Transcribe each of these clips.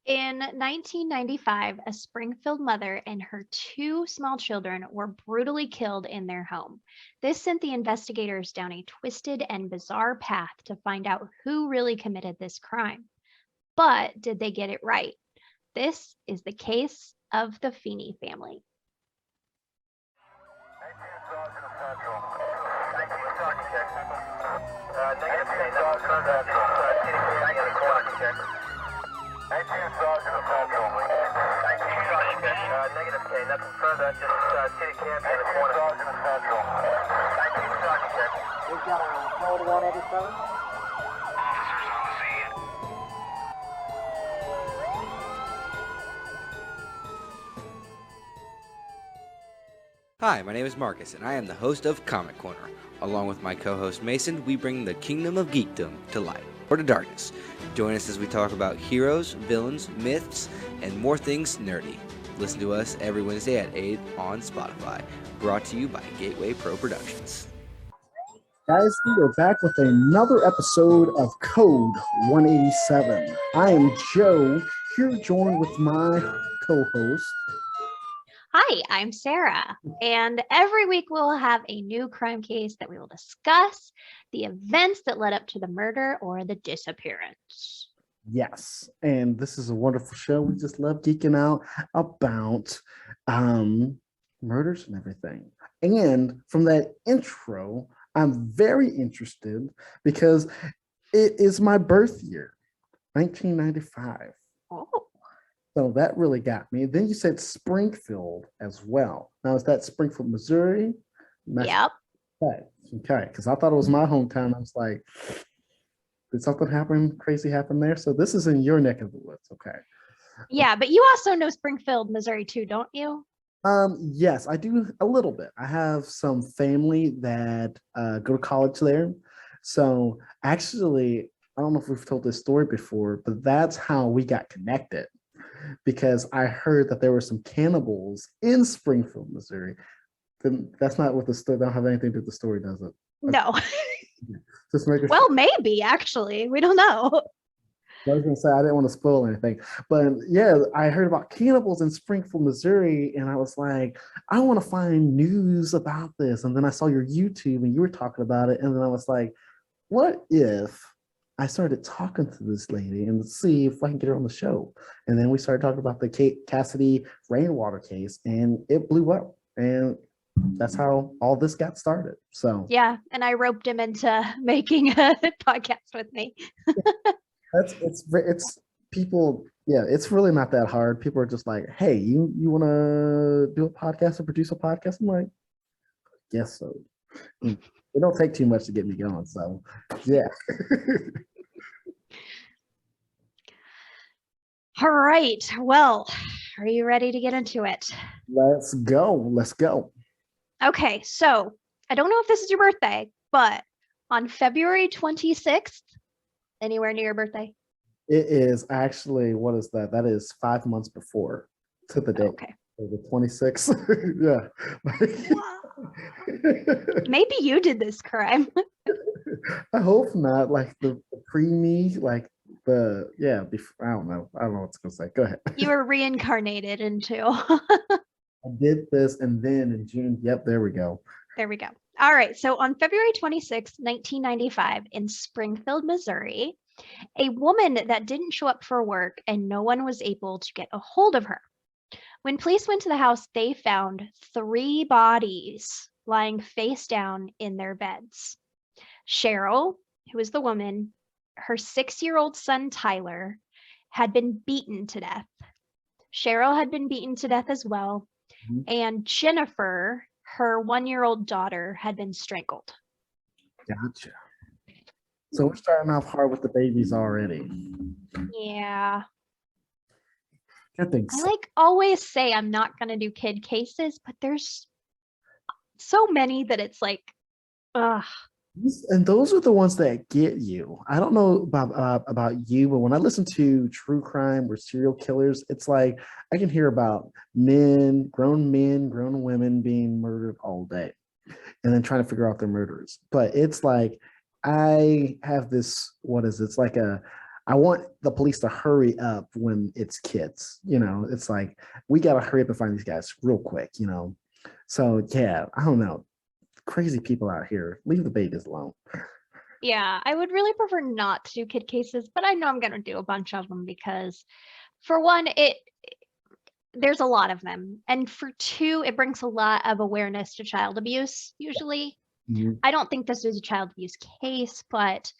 In 1995, a Springfield mother and her two small children were brutally killed in their home. This sent the investigators down a twisted and bizarre path to find out who really committed this crime. But did they get it right? This is the case of the Feeney family. Negative K, nothing further, just city camp in the corner. 19 Sergeant check. We've got a code 187. Officers on the scene. Hi, my name is Marcus, and I am the host of Comic Corner. Along with my co-host Mason, we bring the kingdom of geekdom to light, or to darkness. Join us as we talk about heroes, villains, myths, and more things nerdy. Listen to us every Wednesday at 8 on Spotify. Brought to you by Gateway Pro Productions. Guys, we are back with another episode of Code 187. I am Joe, here joined with my co-host. Hi, I'm Sarah, and every week we'll have a new crime case that we will discuss, the events that led up to the murder or the disappearance. Yes, and this is a wonderful show. We just love geeking out about murders and everything. And from that intro, I'm very interested because it is my birth year, 1995. Oh. So that really got me. Then you said Springfield as well. Now, is that Springfield, Missouri? Yep. Okay, because I thought it was my hometown. I was like, did something crazy happen there? So this is in your neck of the woods. Okay. Yeah, but you also know Springfield, Missouri too, don't you? Yes, I do a little bit. I have some family that go to college there. So actually, I don't know if we've told this story before, but that's how we got connected. Because I heard that there were some cannibals in Springfield, Missouri. Then that's not what the story. Don't have anything to do with the story, does it? No. Just making Well, sure. maybe actually. We don't know. I was gonna say I didn't want to spoil anything, but yeah, I heard about cannibals in Springfield, Missouri, and I was like, I want to find news about this. And then I saw your YouTube and you were talking about it, and then I was like, what if I started talking to this lady and see if I can get her on the show? And then we started talking about the Cassidy rainwater case, and it blew up. And that's how all this got started. So Yeah, and I roped him into making a podcast with me. it's people. Yeah, it's really not that hard. People are just like, hey, you want to do a podcast or produce a podcast? I'm like, guess so. It don't take too much to get me going. So yeah. All right. Well, are you ready to get into it? Let's go. Okay, so I don't know if this is your birthday, but on February 26th, anywhere near your birthday? It is actually, what is that? That is 5 months before to the day. Okay. The 26th. Yeah. Maybe you did this crime. I hope not. Like the pre-me, like the, yeah, I don't know. I don't know what to say. Go ahead. You were reincarnated into. I did this, and then in June, yep, there we go. There we go. All right. So on February 26, 1995, in Springfield, Missouri, a woman that didn't show up for work and no one was able to get a hold of her. When police went to the house, they found 3 bodies lying face down in their beds. Cheryl, who was the woman, her 6-year-old son, Tyler, had been beaten to death. Cheryl had been beaten to death as well. Mhm. And Jennifer, her 1-year-old daughter, had been strangled. Gotcha. So we're starting off hard with the babies already. Yeah. I think I so. always say I'm not going to do kid cases, but there's so many that it's like, ugh. And those are the ones that get you. I don't know about you, but when I listen to true crime or serial killers, it's like I can hear about men, grown women being murdered all day, and then trying to figure out their murderers. But it's like I have this. What is it? It's like I want the police to hurry up when it's kids. It's like we gotta hurry up and find these guys real quick. So yeah, I don't know. Crazy people out here. Leave the babies alone. Yeah, I would really prefer not to do kid cases, but I know I'm gonna do a bunch of them because, for one, there's a lot of them, and for two, it brings a lot of awareness to child abuse. Usually, I don't think this is a child abuse case, but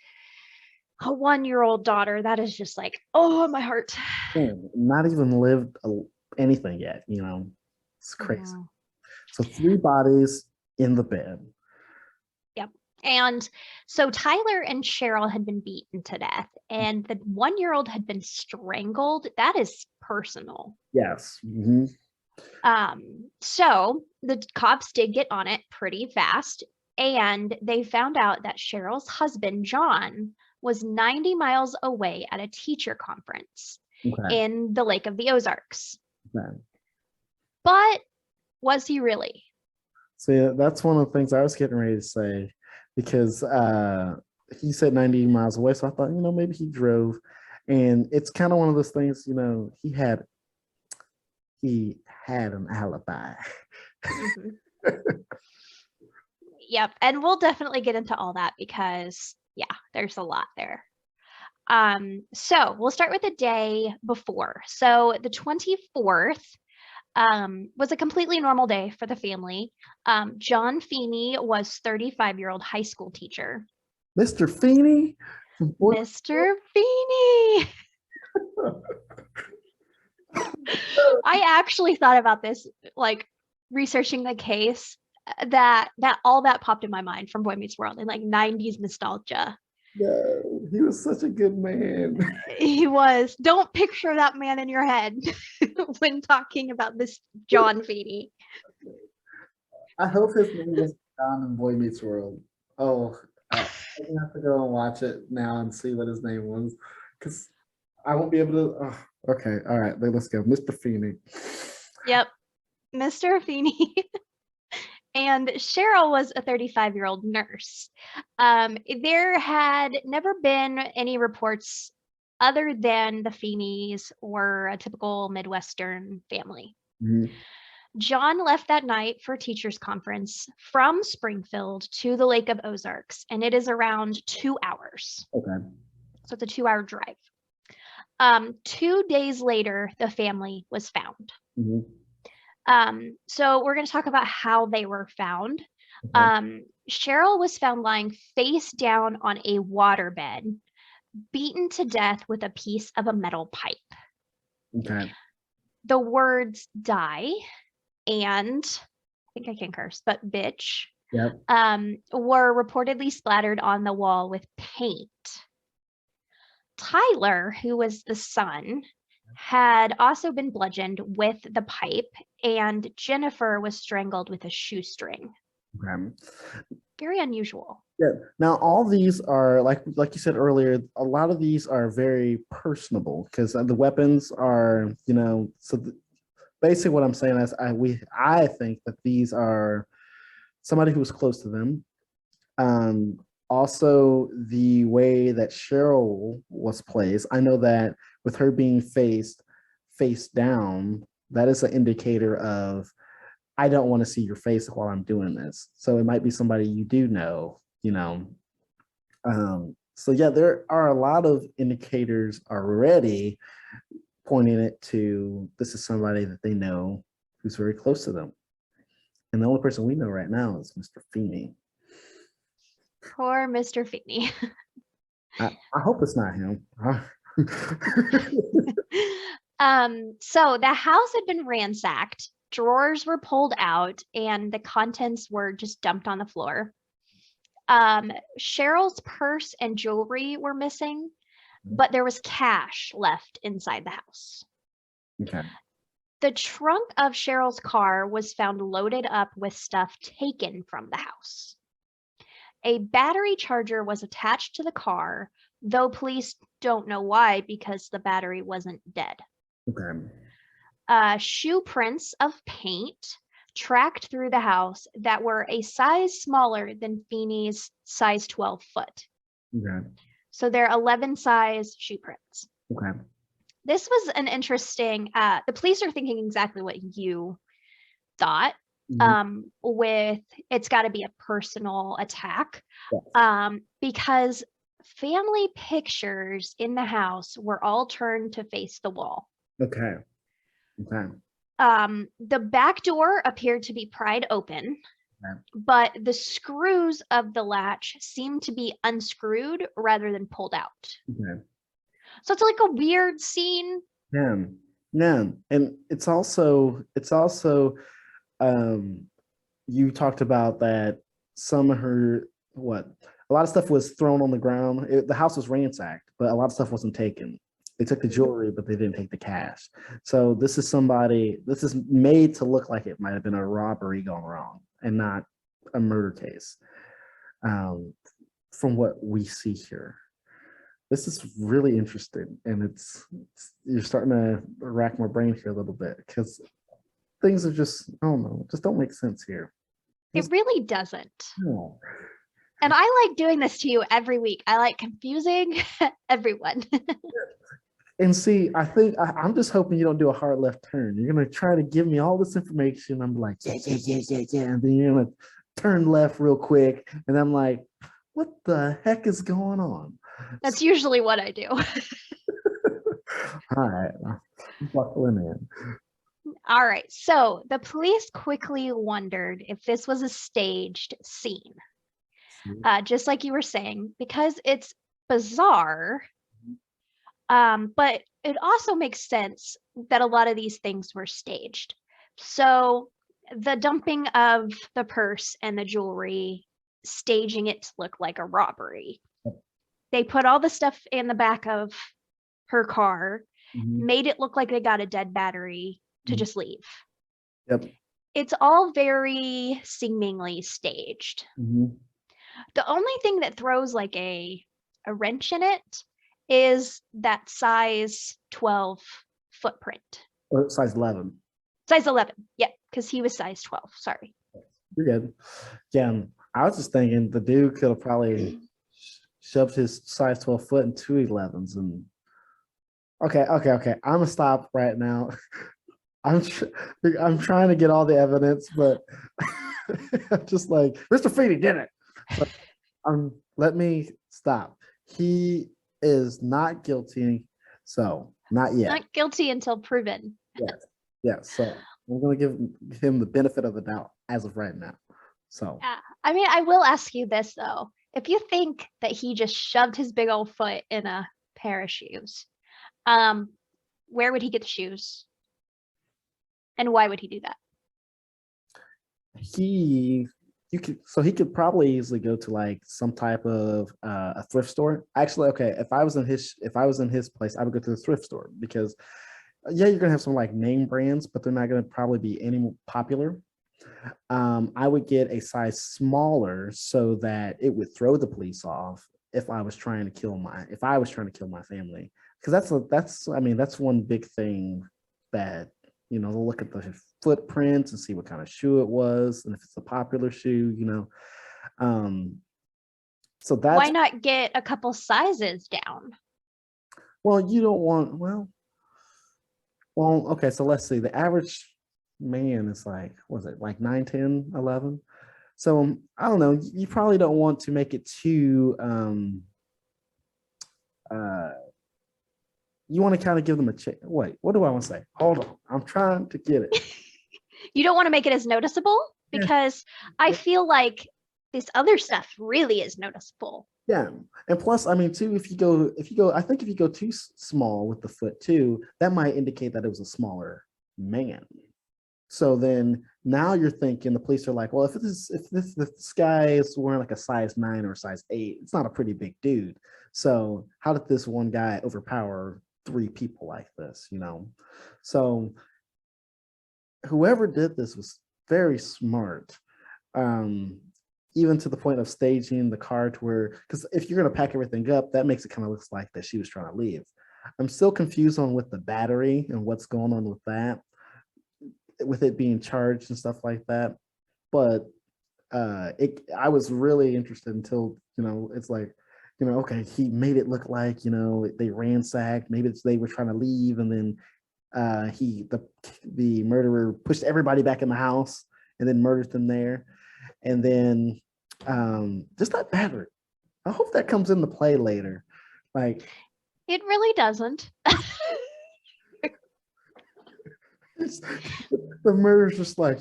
a 1-year-old daughter, that is just like, oh, my heart. Not even lived anything yet. It's crazy. Yeah. So 3 bodies in the bed. Yep. And so Tyler and Cheryl had been beaten to death, and the 1-year-old had been strangled. That is personal. Yes. So the cops did get on it pretty fast, and they found out that Cheryl's husband, John, was 90 miles away at a teacher conference in the Lake of the Ozarks. Okay. But was he really? So that's one of the things I was getting ready to say, because he said 90 miles away. So I thought, maybe he drove. And it's kind of one of those things, he had an alibi. Yep. And we'll definitely get into all that because, yeah, there's a lot there. So we'll start with the day before. So the 24th was a completely normal day for the family. John Feeney was 35-year-old high school teacher. Mr. Feeney? Mr. Feeney! I actually thought about this, like researching the case, that all that popped in my mind from Boy Meets World and like 90s nostalgia. No, he was such a good man. He was. Don't picture that man in your head when talking about this John Feeney. I hope his name was John in Boy Meets World. Oh, I'm gonna have to go and watch it now and see what his name was, because I won't be able to. Oh, okay, all right, let's go, Mr. Feeney. Yep, Mr. Feeney. And Cheryl was a 35-year-old nurse. There had never been any reports other than the Feeneys or a typical Midwestern family. John left that night for a teacher's conference from Springfield to the Lake of Ozarks, and it is around 2 hours. Okay. So it's a 2-hour drive. 2 days later, the family was found. So we're going to talk about how they were found. Cheryl was found lying face down on a waterbed, beaten to death with a piece of a metal pipe. Okay. The words "die" and, I think I can curse, but "bitch," were reportedly splattered on the wall with paint. Tyler, who was the son, had also been bludgeoned with the pipe, and Jennifer was strangled with a shoestring. Okay. Very unusual. Yeah. Now, all these are like you said earlier. A lot of these are very personable because the weapons are, basically what I'm saying is I think that these are somebody who was close to them. Also, the way that Cheryl was placed, I know that with her being face down, that is an indicator of, I don't want to see your face while I'm doing this. So it might be somebody you do know, So yeah, there are a lot of indicators already pointing it to this is somebody that they know who's very close to them. And the only person we know right now is Mr. Feeney. Poor Mr. Feeney. I hope it's not him. So the house had been ransacked, drawers were pulled out, and the contents were just dumped on the floor. Cheryl's purse and jewelry were missing, but there was cash left inside the house. Okay. The trunk of Cheryl's car was found loaded up with stuff taken from the house. A battery charger was attached to the car, though police don't know why because the battery wasn't dead. Okay. Shoe prints of paint tracked through the house that were a size smaller than Feeney's size 12 foot. Okay. So they're 11 size shoe prints. Okay. This was an interesting, the police are thinking exactly what you thought, with it's got to be a personal attack, because family pictures in the house were all turned to face the wall. Okay. Okay. The back door appeared to be pried open, but the screws of the latch seemed to be unscrewed rather than pulled out. Okay. So it's like a weird scene. Yeah. Yeah. And it's also you talked about that some of her a lot of stuff was thrown on the ground. The house was ransacked, but a lot of stuff wasn't taken. They took the jewelry, but they didn't take the cash. So this is made to look like it might have been a robbery gone wrong and not a murder case, from what we see here. This is really interesting, and you're starting to rack my brain here a little bit, because things are just, I don't know, just don't make sense here. It really doesn't. No. And I like doing this to you every week. I like confusing everyone. And see, I think I'm just hoping you don't do a hard left turn. You're gonna try to give me all this information. I'm like, yeah, and then you're gonna turn left real quick, and I'm like, what the heck is going on? That's usually what I do. All right, buckling in. All right. So the police quickly wondered if this was a staged scene, just like you were saying, because it's bizarre. But it also makes sense that a lot of these things were staged. So the dumping of the purse and the jewelry, staging it to look like a robbery. They put all the stuff in the back of her car, made it look like they got a dead battery to just leave. Yep. It's all very seemingly staged. The only thing that throws like a wrench in it is that size 12 footprint. Or size 11. Size 11. Yeah, because he was size 12. Sorry. You're good. Yeah, I was just thinking the dude could have probably shoved his size 12 foot in 211s. And okay. I'm gonna stop right now. I'm trying to get all the evidence, but I'm just like, Mr. Feeney did it. But, let me stop. He is not guilty, so not yet. Not guilty until proven. Yes. So we're gonna give him the benefit of the doubt as of right now. So I mean, I will ask you this though: if you think that he just shoved his big old foot in a pair of shoes, where would he get the shoes, and why would he do that? he could probably easily go to like some type of a thrift store. Actually, okay, if I was in his place, I would go to the thrift store, because yeah, you're gonna have some like name brands, but they're not gonna probably be any more popular. I would get a size smaller so that it would throw the police off if I was trying to kill my family, because that's one big thing that, they'll look at the footprints and see what kind of shoe it was, and if it's a popular shoe, so that's Why not get a couple sizes down? well, you don't want okay, so let's see, the average man is like, was it like 9, 10, 11? So I don't know, you probably don't want to make it too you want to kind of give them a check. Wait, what do I want to say? Hold on, I'm trying to get it. You don't want to make it as noticeable, because I feel like this other stuff really is noticeable. Yeah, and plus, I mean, too, if you go, I think if you go too small with the foot too, that might indicate that it was a smaller man. So then now you're thinking, the police are like, well, if this guy is wearing like a size 9 or a size 8, it's not a pretty big dude. So how did this one guy overpower 3 people like this? So whoever did this was very smart. Even to the point of staging the car to where, because if you're going to pack everything up, that makes it kind of look like that she was trying to leave. I'm still confused on with the battery and what's going on with that, with it being charged and stuff like that. But I was really interested until, it's like, okay, he made it look like, they ransacked, maybe they were trying to leave, and then the murderer pushed everybody back in the house and then murdered them there. And then just that battery. I hope that comes into play later. Like, It really doesn't. the murder's just like,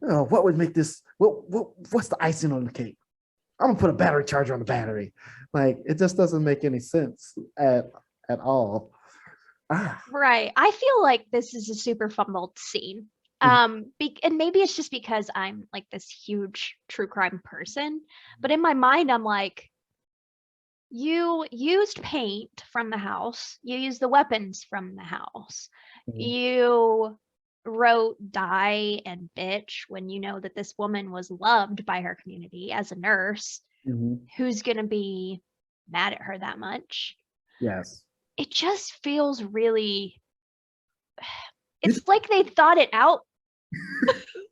what would make this, what's the icing on the cake? I'm gonna put a battery charger on the battery. Like, it just doesn't make any sense at all. Right. I feel like this is a super fumbled scene. And maybe it's just because I'm like this huge true crime person, but in my mind, I'm like, you used paint from the house, you used the weapons from the house, you wrote die and bitch when you know that this woman was loved by her community as a nurse. Who's gonna be mad at her that much? Yes. It just feels really, it's like they thought it out.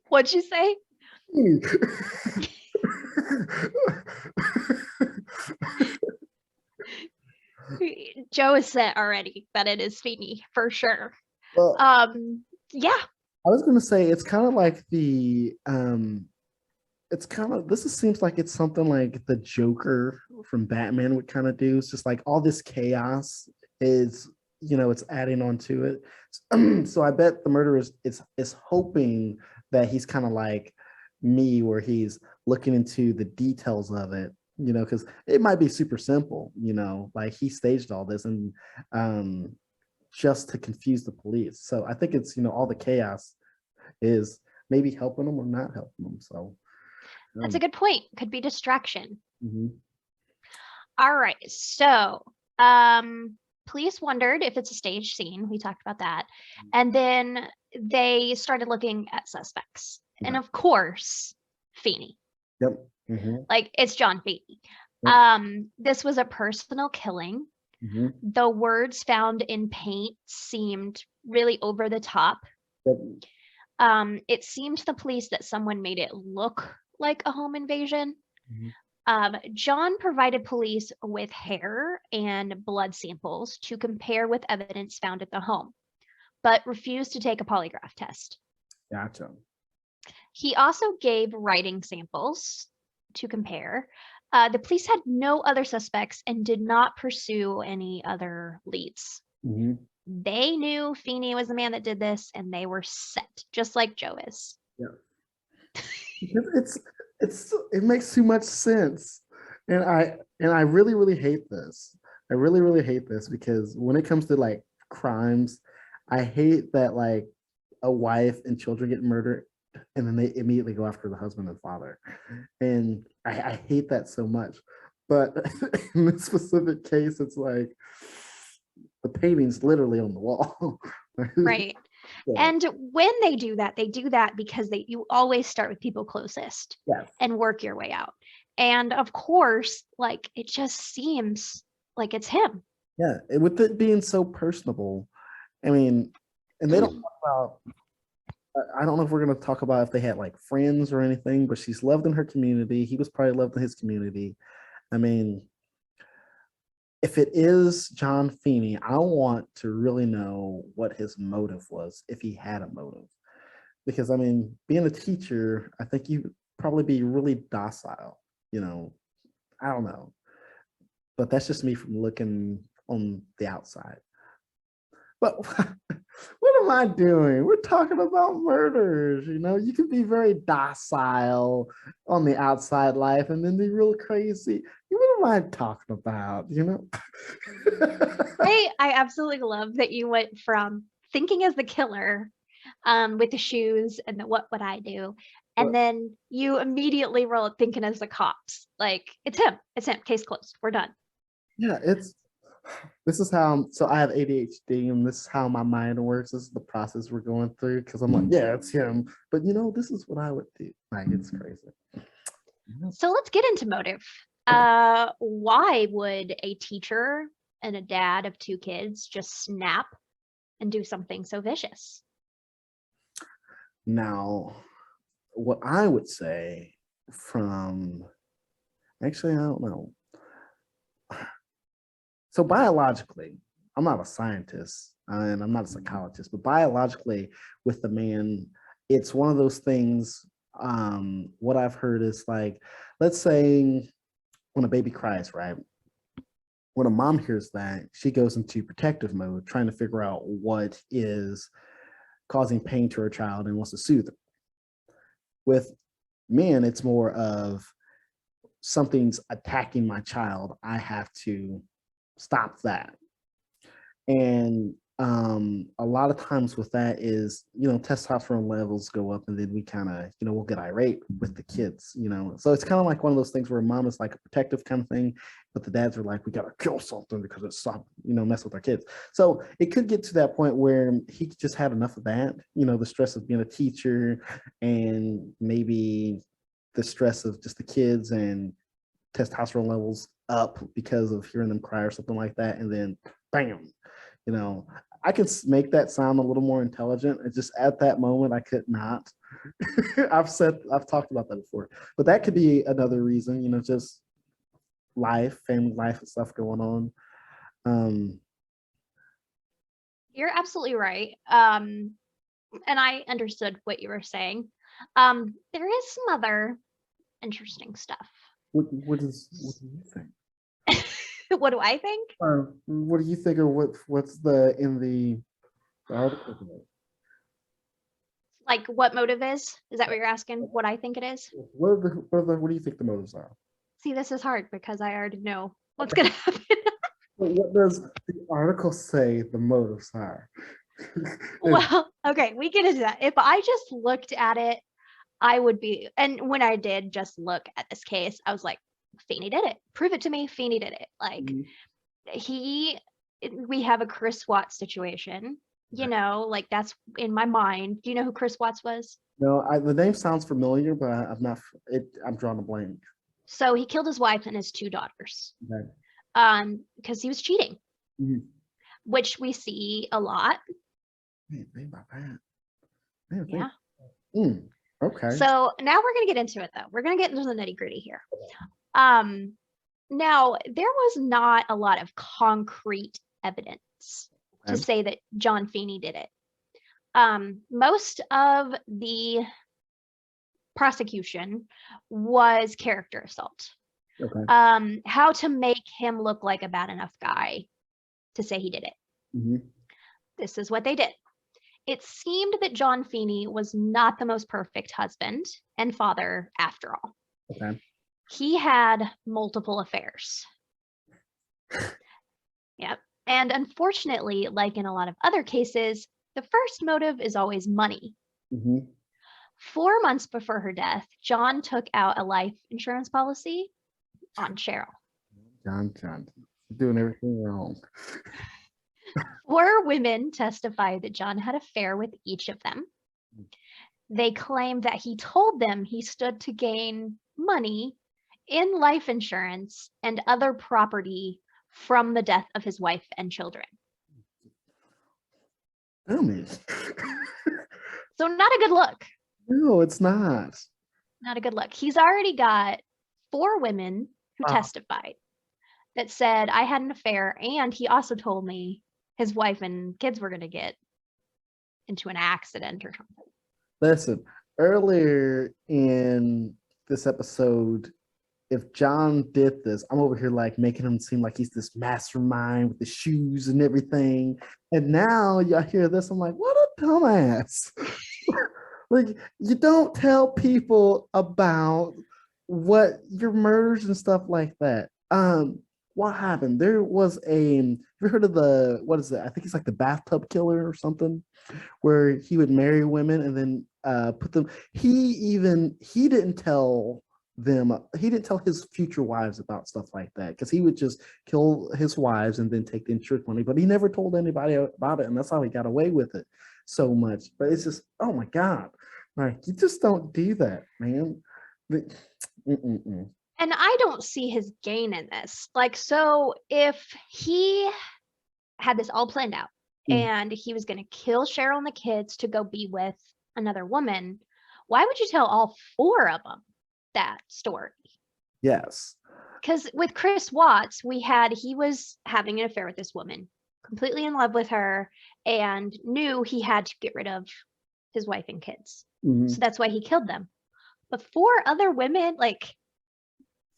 What'd you say? Joe has said already that it is Feeney for sure. Well, yeah. I was gonna say it's kind of like seems like it's something like the Joker from Batman would kind of do. It's just like all this chaos is, it's adding on to it. So I bet the murderer is hoping that he's kind of like me, where he's looking into the details of it, because it might be super simple, like he staged all this and just to confuse the police. So I think it's, all the chaos is maybe helping them or not helping them. So that's a good point. Could be distraction. Mm-hmm. All right. So police wondered if it's a staged scene. We talked about that. And then they started looking at suspects. Yeah. And of course, Feeney. Yep. Mm-hmm. Like, it's John Feeney. Yep. This was a personal killing. Mm-hmm. The words found in paint seemed really over the top. Yep. It seemed to the police that someone made it look like a home invasion. Mm-hmm. John provided police with hair and blood samples to compare with evidence found at the home, but refused to take a polygraph test. Gotcha. He also gave writing samples to compare. The police had no other suspects and did not pursue any other leads. Mm-hmm. They knew Feeney was the man that did this, and they were set, just like Joe is. Yeah. It makes too much sense, and I really, really hate this. I really, really hate this because when it comes to like crimes, I hate that like a wife and children get murdered and then they immediately go after the husband and father, and I hate that so much. But in this specific case, it's like the painting's literally on the wall. Right. So, and when they do that because you always start with people closest. Yes. And work your way out. And of course, like, it just seems like it's him. Yeah, with it being so personable. I mean, and they don't talk about, I don't know if we're going to talk about if they had like friends or anything, but she's loved in her community. He was probably loved in his community. I mean, if it is John Feeney, I want to really know what his motive was, if he had a motive. Because, I mean, being a teacher, I think you'd probably be really docile, I don't know. But that's just me from looking on the outside. But what am I doing? We're talking about murders, you can be very docile on the outside life and then be real crazy. What am I talking about, I absolutely love that you went from thinking as the killer with the shoes and the what would I do, and then you immediately roll up thinking as the cops. Like, it's him, case closed, we're done. Yeah, this is how, so I have ADHD and this is how my mind works. This is the process we're going through, because I'm like, yeah, it's him, but this is what I would do. Like, it's crazy. So let's get into motive. Why would a teacher and a dad of 2 kids just snap and do something so vicious? Now, what I would say actually, I don't know. So biologically, I'm not a scientist and I'm not a psychologist, but biologically, with the man, it's one of those things. What I've heard is like, let's say when a baby cries, right? When a mom hears that, she goes into protective mode, trying to figure out what is causing pain to her child and wants to soothe her. With men, it's more of something's attacking my child. I have to stop that. And a lot of times with that is, testosterone levels go up and then we kind of, we'll get irate with the kids, So it's kind of like one of those things where mom is like a protective kind of thing, but the dads are like, we got to kill something because it's stop, mess with our kids. So it could get to that point where he just had enough of that, the stress of being a teacher and maybe the stress of just the kids and testosterone levels up because of hearing them cry or something like that. And then bam, I can make that sound a little more intelligent. It's just at that moment, I could not. I've talked about that before, but that could be another reason, just life, family life and stuff going on. You're absolutely right. And I understood what you were saying. There is some other interesting stuff. What do you think? What do I think? What do you think, or what's in the article today? Like what motive is? Is that what you're asking? What I think it is? What do you think the motives are? See, this is hard because I already know what's gonna happen. What does the article say the motives are? Well, okay, we get into that. If I just looked at it, I would be, and when I did just look at this case, I was like, Feeney did it. Prove it to me. Feeney did it. Like we have a Chris Watts situation, like that's in my mind. Do you know who Chris Watts was? No, the name sounds familiar, but I'm drawing a blank. So he killed his wife and his 2 daughters. Okay. Because he was cheating, which we see a lot. Think about that. Yeah. Okay. So now we're gonna get into it though. We're gonna get into the nitty-gritty here. Now there was not a lot of concrete evidence to say that John Feeney did it. Most of the prosecution was character assault. Okay. How to make him look like a bad enough guy to say he did it. This is what they did. It seemed that John Feeney was not the most perfect husband and father after all. Okay. He had multiple affairs. Yep. And unfortunately, like in a lot of other cases, the first motive is always money. 4 months before her death, John took out a life insurance policy on Cheryl. John, doing everything wrong. 4 women testified that John had an affair with each of them. They claimed that he told them he stood to gain money in life insurance and other property from the death of his wife and children. So not a good look. No, it's not. Not a good look. He's already got 4 women who testified that said, I had an affair, and he also told me his wife and kids were going to get into an accident or something. Listen, earlier in this episode, if John did this, I'm over here like making him seem like he's this mastermind with the shoes and everything. And now y'all hear this, I'm like, what a dumbass. Like, you don't tell people about what your murders and stuff like that. What happened? There was have you heard of what is it? I think it's like the bathtub killer or something, where he would marry women and then put them. He didn't tell his future wives about stuff like that, because he would just kill his wives and then take the insurance money, but he never told anybody about it, and that's how he got away with it so much. But it's just, oh my God, like, you just don't do that, man. And I don't see his gain in this. Like, so if he had this all planned out and he was going to kill Cheryl and the kids to go be with another woman, why would you tell all 4 of them that story? Yes. Because with Chris Watts, he was having an affair with this woman, completely in love with her, and knew he had to get rid of his wife and kids. Mhm. So that's why he killed them. But 4 other women, like,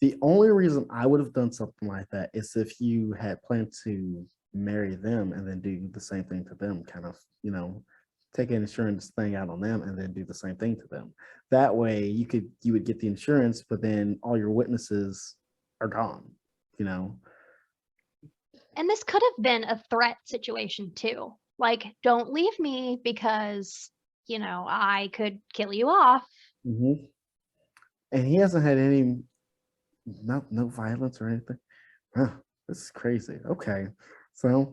The only reason I would have done something like that is if you had planned to marry them and then do the same thing to them, kind of, take an insurance thing out on them and then do the same thing to them. That way you would get the insurance, but then all your witnesses are gone, you know. and this could have been a threat situation too. Like, don't leave me because, I could kill you off. Mhm. And he hasn't had any no violence or anything. Huh, this is crazy. Okay. So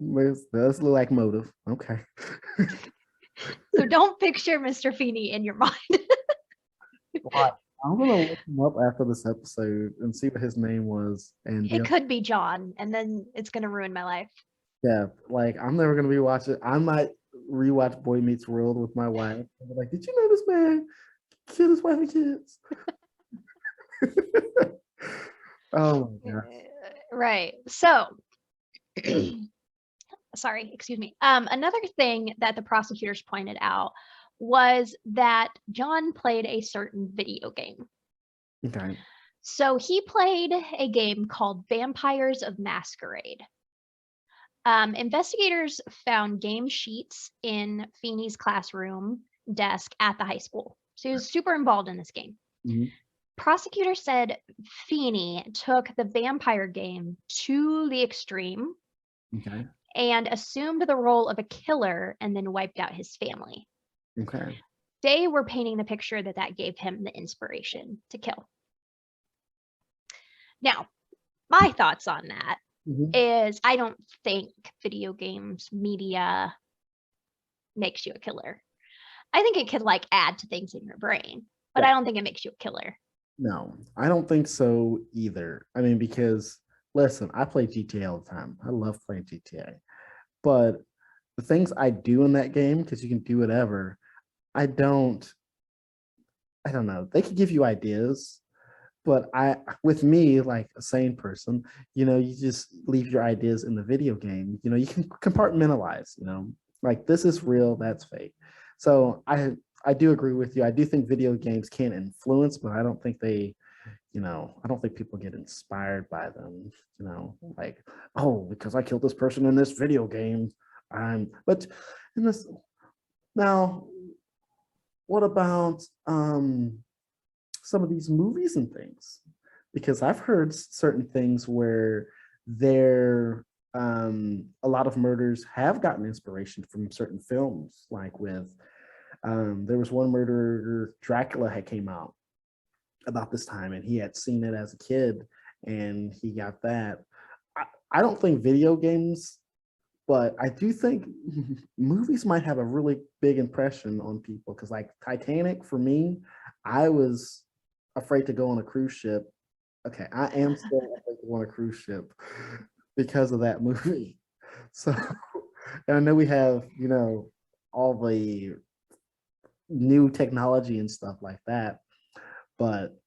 that's look like motive. Okay. So don't picture Mr. Feeney in your mind. Well, I'm gonna look him up after this episode and see what his name was. And It could be John, and then it's going to ruin my life. yeah, like I'm never gonna be watching. I might rewatch Boy Meets World with my wife. And be like, did you know this man killed his wife and kids? Oh my god. Right. So, sorry, excuse me. Another thing that the prosecutors pointed out was that John played a certain video game. Okay. So he played a game called Vampires of Masquerade. Investigators found game sheets in Feeney's classroom desk at the high school. So he was super involved in this game. Mhm. Prosecutors said Feeney took the vampire game to the extreme Okay. and assumed the role of a killer and then wiped out his family. Okay. They were painting the picture that gave him the inspiration to kill. Now, my thoughts on that Mhm. is I don't think video games media makes you a killer. I think it could like add to things in your brain, but I Yeah. don't think it makes you a killer. No, I don't think so either. I mean, because listen, I play GTA all the time. I love playing GTA. But the things I do in that game, because you can do whatever, I don't I don't know. They could give you ideas, but with me, like a sane person, you just leave your ideas in the video game. You can compartmentalize, like this is real, that's fake. So I do agree with you. I do think video games can influence, but I don't think I don't think people get inspired by them, like, oh, because I killed this person in this video game. But in this now, what about some of these movies and things? Because I've heard certain things where a lot of murders have gotten inspiration from certain films, like with there was one murder, Dracula had came out about this time, and he had seen it as a kid, and he got that. I don't think video games, but I do think movies might have a really big impression on people. Because like Titanic, for me, I was afraid to go on a cruise ship. Okay, I am still afraid to go on a cruise ship because of that movie. So, and I know we have, all the new technology and stuff like that. But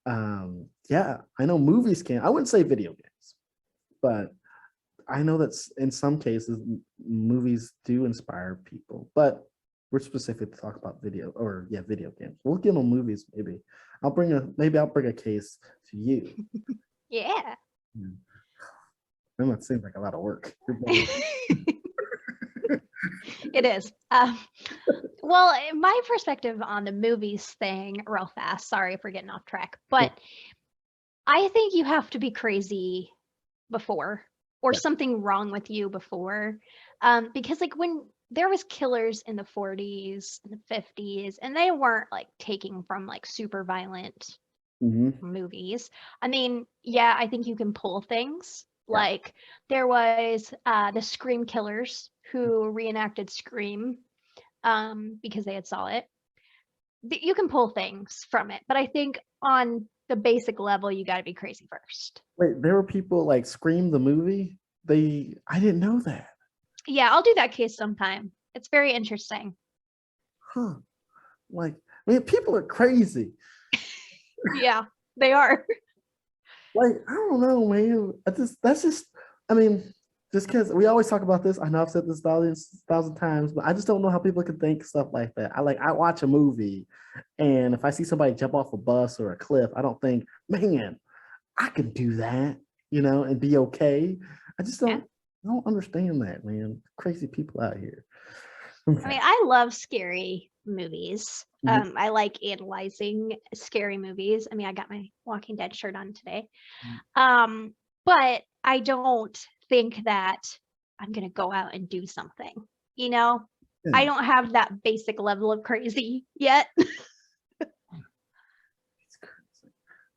yeah, I know movies can. I wouldn't say video games, but I know that in some cases movies do inspire people. But we're specific to talk about video games. We'll get on movies maybe. I'll bring a case to you. Yeah. That seems like a lot of work. It is. Well, my perspective on the movies thing, real fast. Sorry for getting off track, but I think you have to be crazy before, or something wrong with you before, because like when there was killers in the 40s and the 50s, and they weren't like taking from like super violent movies. I mean, yeah, I think you can pull things. Yeah. Like there was the Scream killers who reenacted Scream because they had saw it. You can pull things from it, but I think on the basic level, you got to be crazy first. Wait, there were people like Scream the movie? I didn't know that. Yeah, I'll do that case sometime. It's very interesting. Huh. Like, man, people are crazy. Yeah, they are. Like, I don't know, man. I mean, just because we always talk about this. I know I've said this thousand times, but I just don't know how people can think stuff like that. I watch a movie, and if I see somebody jump off a bus or a cliff, I don't think, man, I can do that, and be okay. I just Yeah. don't understand that, man. Crazy people out here. I mean, I love scary movies. Mhm. I like analyzing scary movies. I mean, I got my Walking Dead shirt on today. Mhm. But I don't think that I'm gonna go out and do something. You know, I Yeah. don't have that basic level of crazy yet.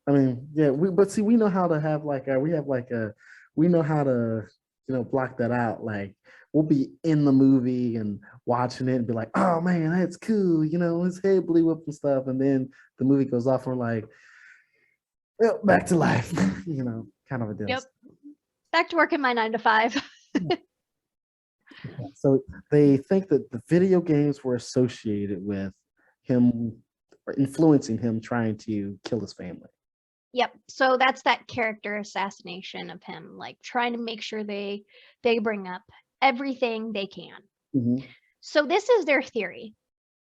I mean, yeah, but see, we know how to have we know how to, block that out. Like, we'll be in the movie and watching it and be like, oh man, that's cool, his head blew up and stuff. And then the movie goes off and we're like, well, back to life, kind of a deal. Yep. Back to working my 9 to 5. So they think that the video games were associated with him or influencing him trying to kill his family. Yep. So that's that character assassination of him, like trying to make sure they bring up everything they can. Mhm. So this is their theory.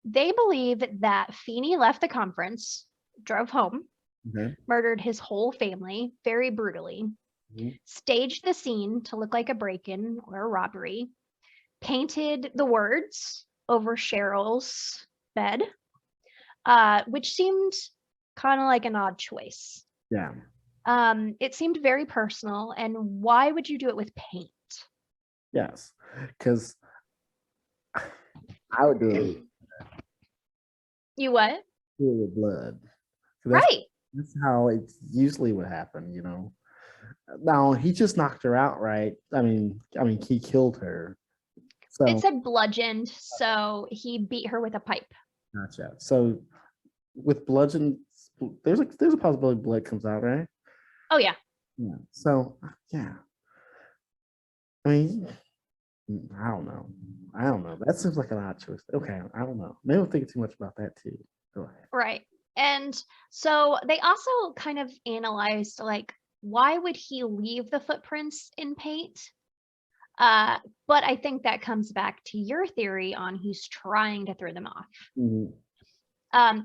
They believe that Feeney left the conference, drove home, Okay. murdered his whole family very brutally, Mhm. staged the scene to look like a break-in or a robbery, painted the words over Cheryl's bed, which seemed kind of like an odd choice. Yeah. It seemed very personal, and why would you do it with paint? Yes. Because I would You what? do it with blood. 'Cause Right. that's how it usually would happen. Now he just knocked her out, right? I mean, he killed her. It So said bludgeoned, so he beat her with a pipe. gotcha. So with bludgeon, there's a possibility blood comes out, right? Oh yeah. Yeah. So yeah. I mean, I don't know. That seems like an odd choice. Okay, I don't know. Maybe I'm thinking too much about that too. Go ahead. Right. And so they also kind of analyzed like why would he leave the footprints in paint? But I think that comes back to your theory on he's trying to throw them off. Mhm.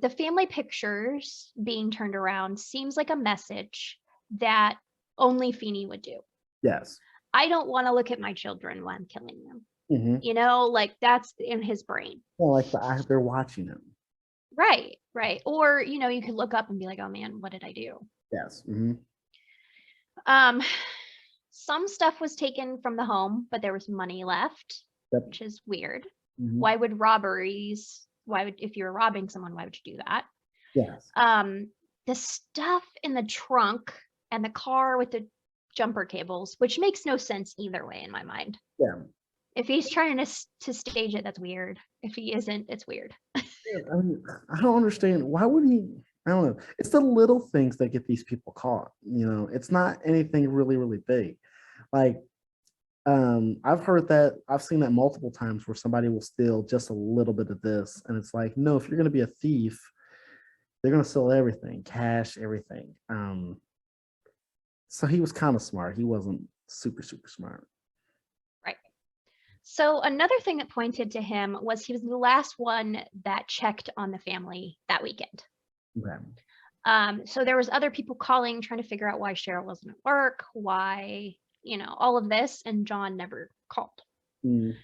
The family pictures being turned around seems like a message that only Feeney would do. Yes. I don't want to look at my children while I'm killing them. Mm-hmm. Like that's in his brain. Well, like they're watching him. Right, right. Or, you could look up and be like, oh man, what did I do? Yes. Mm-hmm. Some stuff was taken from the home, but there was money left, Yep. which is weird. Mhm. Why would if you were robbing someone, why would you do that? Yes. The stuff in the trunk and the car with the jumper cables, which makes no sense either way in my mind. Yeah. If he's trying to stage it, that's weird. If he isn't, it's weird. I mean, I don't understand. Why would he? I don't know. It's the little things that get these people caught. It's not anything really, really big. Like, I've heard that, I've seen that multiple times where somebody will steal just a little bit of this, and it's like, no, if you're going to be a thief, they're going to steal everything, cash, everything. So he was kind of smart. He wasn't super, super smart. Right. So another thing that pointed to him was he was the last one that checked on the family that weekend. Okay. So there was other people calling, trying to figure out why Cheryl wasn't at work, why, all of this, and John never called. Mm.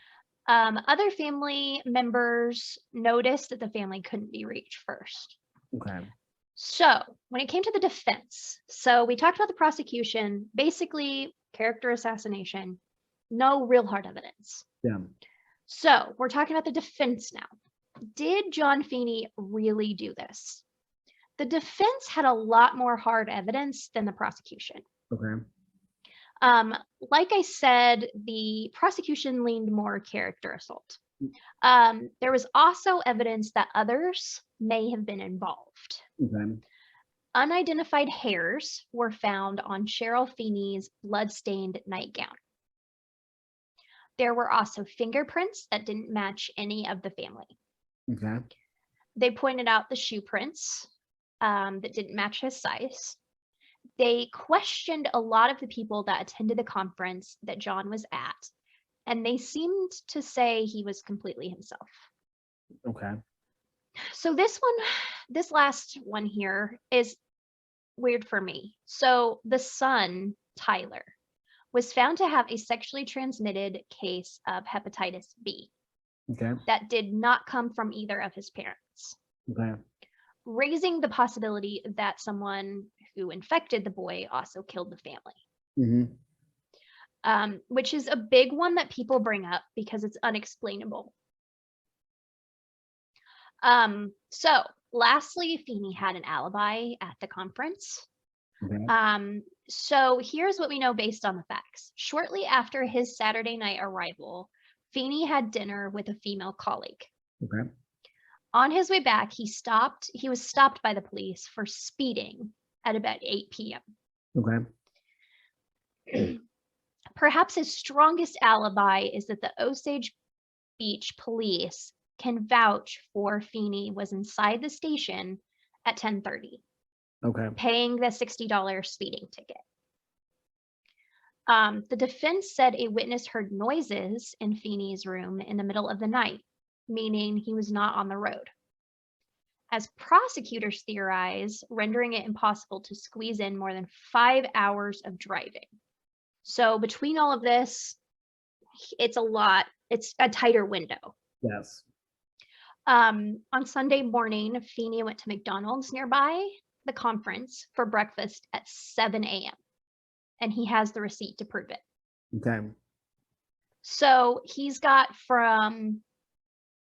Other family members noticed that the family couldn't be reached first. Okay. So when it came to the defense, so we talked about the prosecution, basically character assassination, no real hard evidence. Yeah. So we're talking about the defense now. Did John Feeney really do this? The defense had a lot more hard evidence than the prosecution. Okay. Like I said, the prosecution leaned more character assault. There was also evidence that others may have been involved. Okay. Unidentified hairs were found on Cheryl Feeney's blood-stained nightgown. There were also fingerprints that didn't match any of the family. Okay. They pointed out the shoe prints that didn't match his size. they questioned a lot of the people that attended the conference that John was at, and they seemed to say he was completely himself. Okay. So this last one here is weird for me. So the son, Tyler, was found to have a sexually transmitted case of hepatitis B Okay. that did not come from either of his parents, Okay. raising the possibility that someone who infected the boy also killed the family. Which is a big one that people bring up because it's unexplainable. So lastly, Feeney had an alibi at the conference. Okay. So here's what we know based on the facts. Shortly after his Saturday night arrival, Feeney had dinner with a female colleague. Okay. On his way back, he was stopped by the police for speeding at about 8 p.m. Okay. Perhaps his strongest alibi is that the Osage Beach police can vouch for Feeney was inside the station at 10:30, Okay. paying the $60 speeding ticket. The defense said a witness heard noises in Feeney's room in the middle of the night, meaning he was not on the road. As prosecutors theorize, rendering it impossible to squeeze in more than 5 hours of driving. So between all of this, it's a lot. It's a tighter window. Yes. On Sunday morning, Feeney went to McDonald's nearby the conference for breakfast at 7 a.m. and he has the receipt to prove it. Okay. So he's got from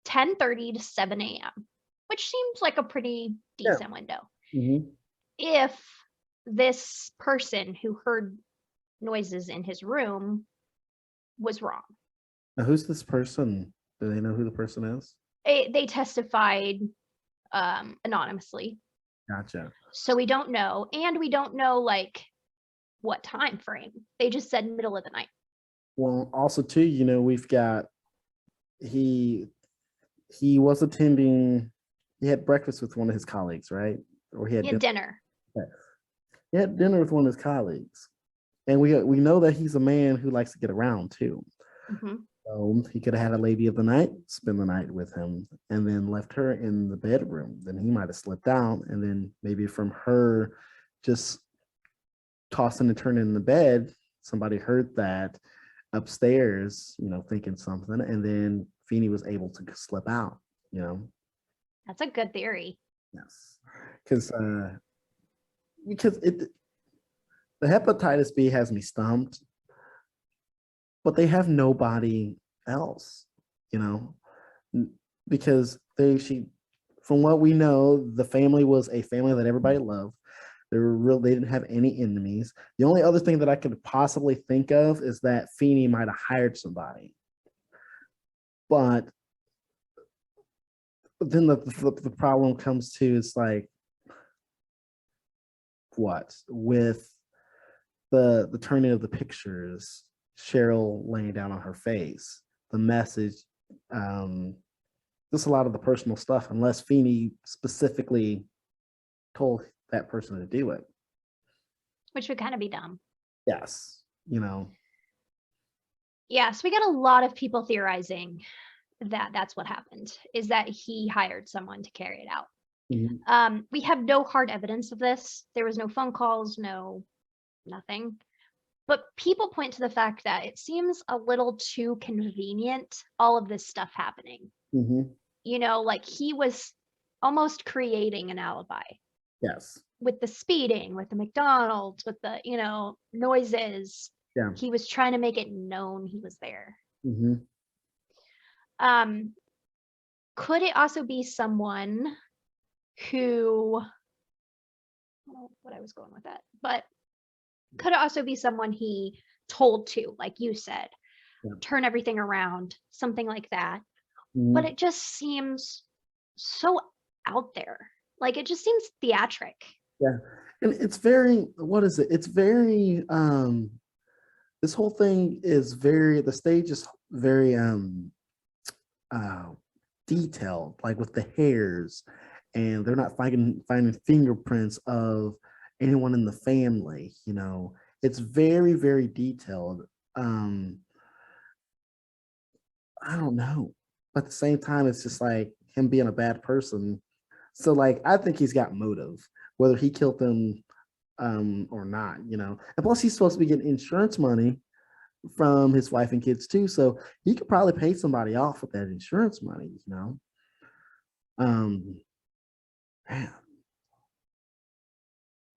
10:30 to 7 a.m., which seems like a pretty decent window. If this person who heard noises in his room was wrong. Now, who's this person? Do they know who the person is? They testified anonymously. Gotcha. So we don't know. And we don't know like what time frame. They just said middle of the night. Well, also too, you know, we've got he was attending. He had breakfast with one of his colleagues, right? Or he had dinner. Okay. He had dinner with one of his colleagues, and we know that he's a man who likes to get around too. So he could have had a lady of the night spend the night with him, and then left her in the bedroom. Then he might have slipped out, and then maybe from her just tossing and turning in the bed, somebody heard that upstairs, you know, thinking something, and then Feeney was able to slip out, you know. That's a good theory. Yes, because the hepatitis B has me stumped, but they have nobody else, you know, because from what we know, the family was a family that everybody loved. They didn't have any enemies. The only other thing that I could possibly think of is that Feeney might have hired somebody. But then the problem comes to is like, what with the turning of the pictures, Cheryl laying down on her face, the message, just a lot of the personal stuff, unless Feeney specifically told that person to do it. Which would kind of be dumb. Yes, you know. Yeah, so we got a lot of people theorizing that that's what happened, is that he hired someone to carry it out. We have no hard evidence of this. There was no phone calls, nothing. But people point to the fact that it seems a little too convenient, all of this stuff happening. You know, like he was almost creating an alibi. Yes. With the speeding, with the McDonald's, with the, noises. Yeah. He was trying to make it known he was there. Could it also be someone who, I don't know what I was going with that, but could it also be someone he told to, like you said, turn everything around, something like that? But it just seems so out there. Like it just seems theatric. Yeah. And it's very, what is it? It's very, this whole thing is the stage is very detailed, like with the hairs, and they're not finding fingerprints of anyone in the family. It's very, very detailed. I don't know. But at the same time, it's just like him being a bad person. So like I think he's got motive, whether he killed them or not. And plus he's supposed to be getting insurance money from his wife and kids too. So he could probably pay somebody off with that insurance money. Um Man.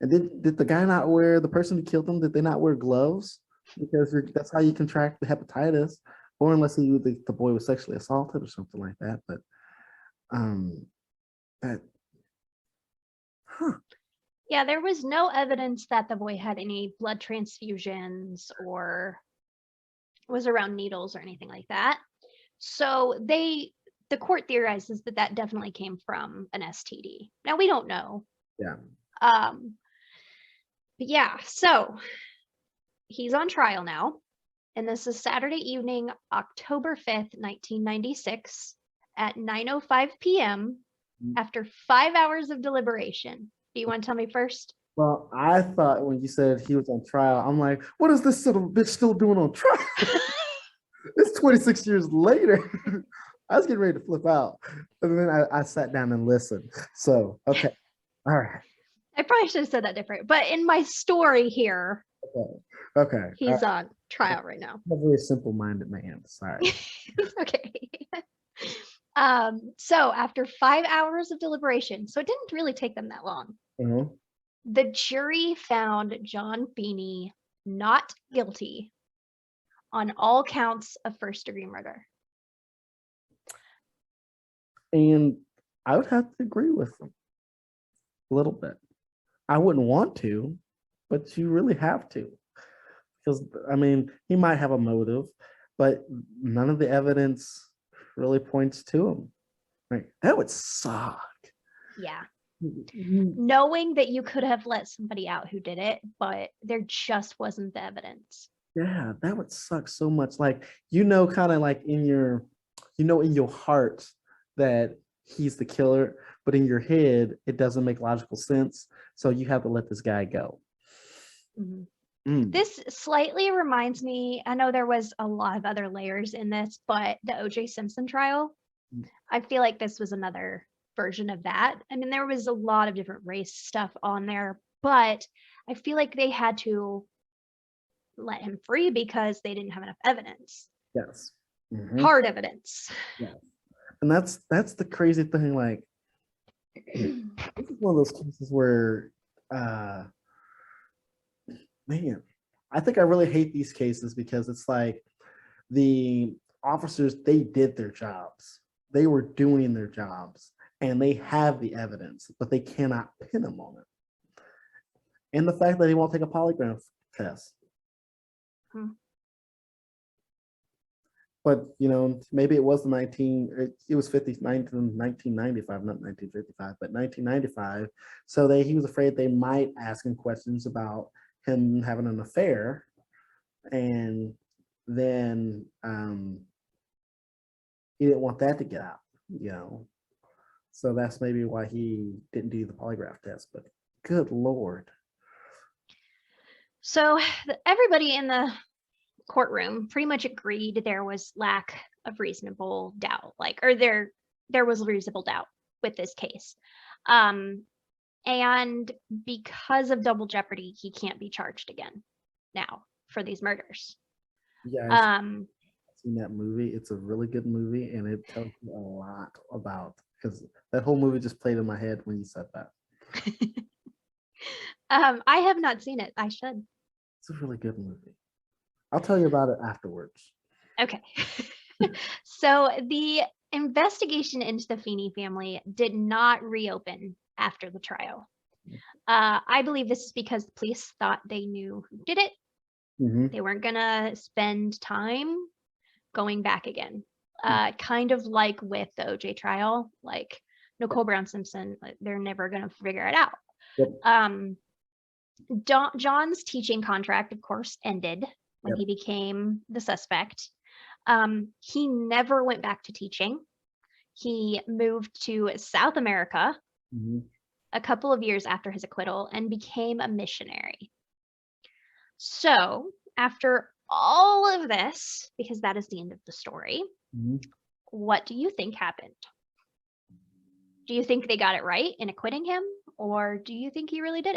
And did the guy not wear, the person who killed him, did they not wear gloves? Because that's how you contract the hepatitis, or unless the boy was sexually assaulted or something like that. But that, huh? Yeah, there was no evidence that the boy had any blood transfusions or was around needles or anything like that. So the court theorizes that definitely came from an STD. Now we don't know. Yeah. But yeah, so he's on trial now, and this is Saturday evening, October 5th, 1996 at 9:05 p.m. after 5 hours of deliberation. Do you want to tell me first? Well, I thought when you said he was on trial, I'm like, what is this son of a bitch still doing on trial? It's 26 years later. I was getting ready to flip out. And then I sat down and listened. So, okay. All right. I probably should have said that different, but in my story here, Okay. he's on trial right now. I'm a very simple-minded man. Sorry. Okay. So after 5 hours of deliberation, so it didn't really take them that long, Mhm. the jury found John Feeney not guilty on all counts of first-degree murder. And I would have to agree with them a little bit. I wouldn't want to, but you really have to. Because, I mean, he might have a motive, but none of the evidence really points to him. Right? That would suck. Yeah. Mm, Knowing that you could have let somebody out who did it, but there just wasn't the evidence. Yeah, that would suck so much. Like, kind of like in your heart that he's the killer, but in your head, it doesn't make logical sense. So you have to let this guy go. Mhm. Mm, This slightly reminds me, I know there was a lot of other layers in this, but the O.J. Simpson trial, I feel like this was another version of that. I mean, there was a lot of different race stuff on there, but I feel like they had to let him free because they didn't have enough evidence, yes. Mhm. hard evidence. Yeah. And that's the crazy thing. Like, this is one of those cases where, man, I think I really hate these cases because it's like the officers, they did their jobs. They were doing their jobs and they have the evidence, but they cannot pin them on it. And the fact that he won't take a polygraph test. Hmm. But, maybe it was it was 1995, not 1955, but 1995. So he was afraid they might ask him questions about him having an affair. And then he didn't want that to get out. So that's maybe why he didn't do the polygraph test. But good Lord. So everybody in the courtroom pretty much agreed there was lack of reasonable doubt, or there was reasonable doubt with this case. And because of double jeopardy, he can't be charged again now for these murders. Yeah, I've seen that movie. It's a really good movie, and it tells you a lot about, because that whole movie just played in my head when you said that. I have not seen it. I should. It's a really good movie. I'll tell you about it afterwards. Okay. So the investigation into the Feeney family did not reopen after the trial. I believe this is because the police thought they knew who did it. Mm-hmm. They weren't gonna spend time going back again. Kind of like with the OJ trial, like Nicole Brown Simpson, they're never gonna figure it out. Yep. John's teaching contract, of course, ended when he became the suspect. He never went back to teaching. He moved to South America, Mm-hmm. a couple of years after his acquittal and became a missionary. So, after all of this, because that is the end of the story, Mhm. what do you think happened? Do you think they got it right in acquitting him, or do you think he really did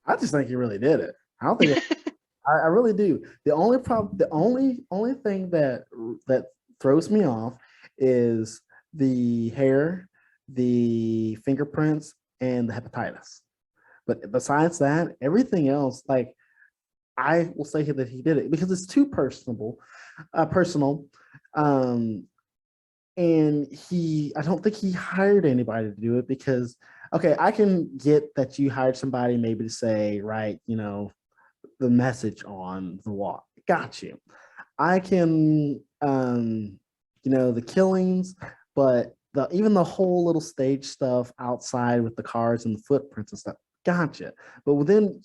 I just think he really did it. I don't think it? I really do. The only problem, the only thing that throws me off is the hair, the fingerprints, and the hepatitis. But besides that, everything else, like I will say that he did it because it's too personal. Um, and I don't think he hired anybody to do it because, okay, I can get that you hired somebody maybe to say, right, the message on the wall. Got you. I can, the killings, but even the whole little stage stuff outside with the cars and the footprints and stuff. Gotcha. But then,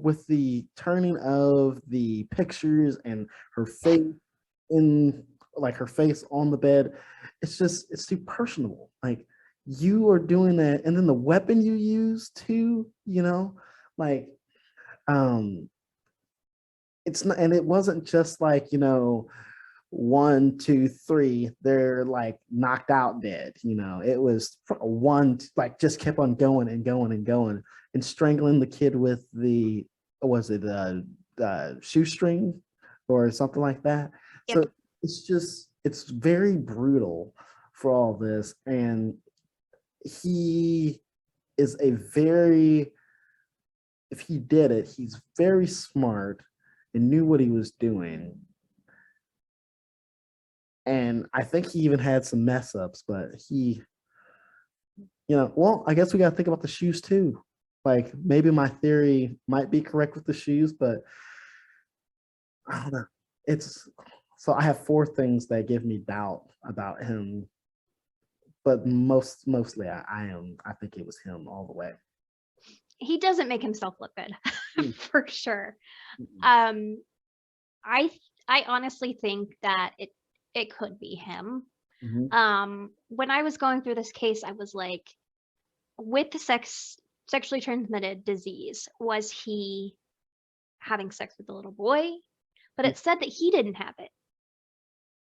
with the turning of the pictures and her face in, like her face on the bed, it's too personable. Like you are doing that, and then the weapon you use too, like it's not, and it wasn't just like, 1, 2, 3, they're like knocked out dead. It was one, like just kept on going and going and going and strangling the kid with the, was it shoestring or something like that. Yep. So it's very brutal for all this. And he is if he did it, he's very smart and knew what he was doing. And I think he even had some mess ups, but well, I guess we got to think about the shoes too. Like maybe my theory might be correct with the shoes, but I don't know. So I have 4 things that give me doubt about him, but mostly I think it was him all the way. He doesn't make himself look good, for sure. Mhm. I honestly think that it could be him. Mhm. When I was going through this case, I was like, with the sexually transmitted disease, was he having sex with a little boy? But it said that he didn't have it.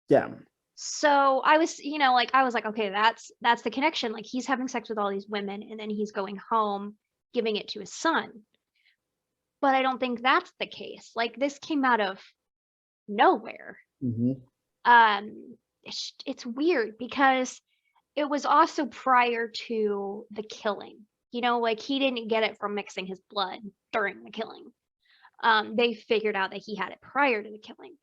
Yeah. So I was, I was like, okay, that's the connection. Like he's having sex with all these women and then he's going home giving it to his son. But I don't think that's the case. Like this came out of nowhere. Mhm. It's weird because it was also prior to the killing. Like he didn't get it from mixing his blood during the killing. They figured out that he had it prior to the killing.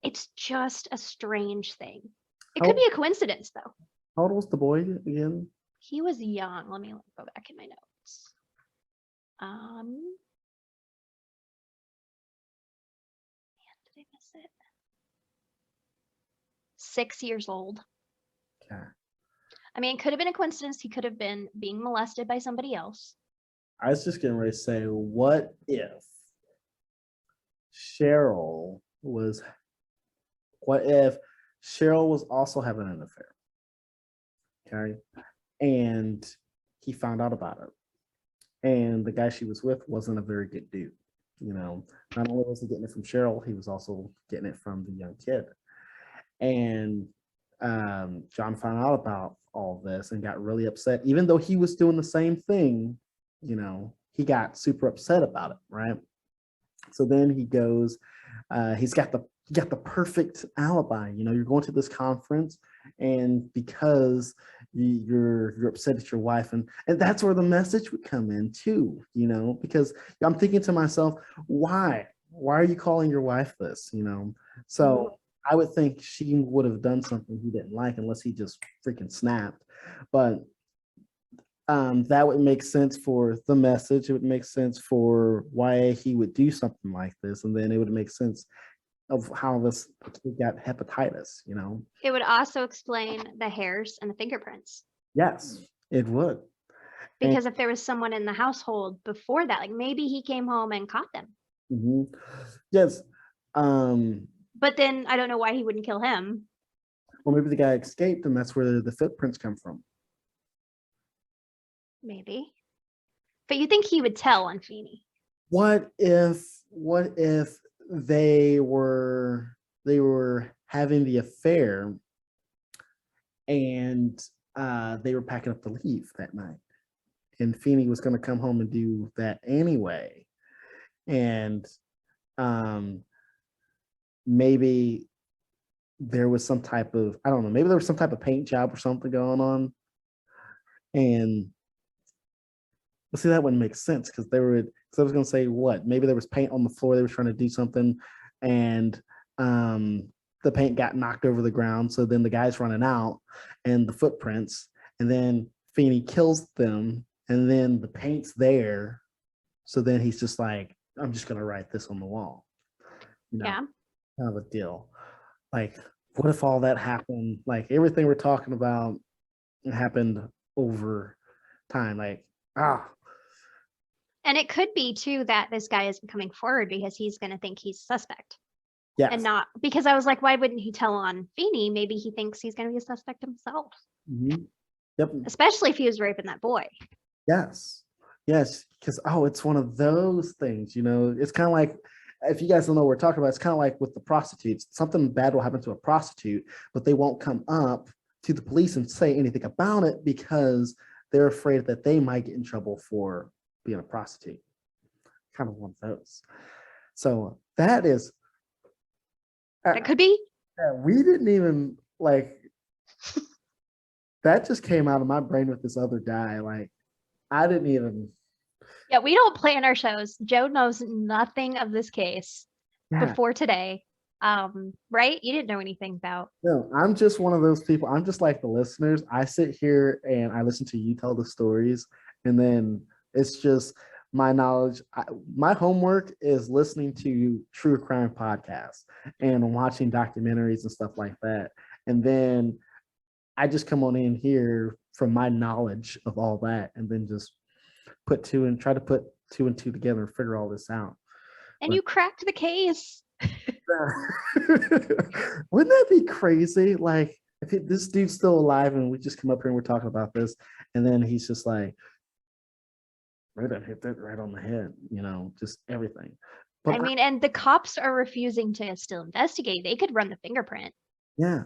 It's just a strange thing. It could How, be a coincidence, though. how old was the boy again? He was young. Let me go back in my notes. Man, did I miss it? 6 years old. Okay. I mean, it could have been a coincidence. He could have been being molested by somebody else. I was just getting ready to say, what if Cheryl was also having an affair? Okay. And he found out about it. And the guy she was with wasn't a very good dude. Not only was he getting it from Cheryl, he was also getting it from the young kid. And John found out about all this and got really upset, even though he was doing the same thing. He got super upset about it, right? So then he goes, he's got the perfect alibi. You're going to this conference, and because you're upset at your wife, and that's where the message would come in too. Because I'm thinking to myself, why are you calling your wife this? So I would think she would have done something he didn't like, unless he just freaking snapped. But that would make sense for the message. It would make sense for why he would do something like this, and then it would make sense of how this kid got hepatitis. It would also explain the hairs and the fingerprints. Yes, it would. Because if there was someone in the household before that, like maybe he came home and caught them. Yes. But then I don't know why he wouldn't kill him. Or maybe the guy escaped, and that's where the footprints come from. Maybe. But you think he would tell on Feeney? What if they were having the affair and they were packing up to leave that night, and Feeney was going to come home and do that anyway, and maybe there was some type of, I don't know, maybe there was some type of paint job or something going on, and well, see, that wouldn't make sense because they were. Because I was going to say, what? Maybe there was paint on the floor. They were trying to do something, and the paint got knocked over the ground. So then the guy's running out, and the footprints, and then Feeney kills them, and then the paint's there. So then he's just like, I'm just going to write this on the wall. You know, Yeah. kind of a deal. Like, what if all that happened? Like everything we're talking about happened over time. Like, And it could be too that this guy isn't coming forward because he's going to think he's suspect. yes. And not because I was like, why wouldn't he tell on Feeney? Maybe he thinks he's going to be a suspect himself, Mhm. Yep. especially if he was raping that boy. Yes. Yes. Because it's one of those things. You know, it's kind of like, if you guys don't know what we're talking about, it's kind of like with the prostitutes. Something bad will happen to a prostitute, but they won't come up to the police and say anything about it because they're afraid that they might get in trouble for being a prostitute. Kind of one of those. So that is. That could be. We didn't even like. That just came out of my brain with this other guy. Like, I didn't even. Yeah, we don't plan our shows. Joe knows nothing of this case before today. Right? You didn't know anything about. No, I'm just one of those people. I'm just like the listeners. I sit here and I listen to you tell the stories, and then it's just my knowledge. My homework is listening to true crime podcasts and watching documentaries and stuff like that. And then I just come on in here from my knowledge of all that, and then just try to put two and two together and figure all this out. And you cracked the case. Wouldn't that be crazy? Like, if this dude's still alive and we just come up here and we're talking about this, and then he's just like, right, I hit that right on the head, you know, just everything. But I mean, and the cops are refusing to still investigate. They could run the fingerprint. yeah.